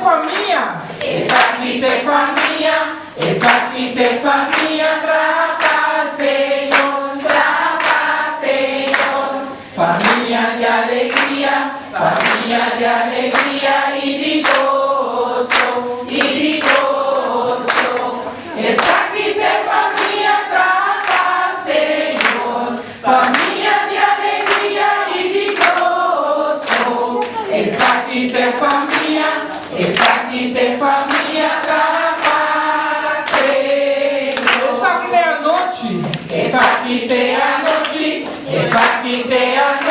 famiglia. Esatite famiglia, trapaceon. Famiglia de alegría y de gozo. Esatite famiglia, trapaceon. Famiglia de alegría y de gozo. Esatite famiglia, trapaceon. Esatite a noite. Esatite a noite.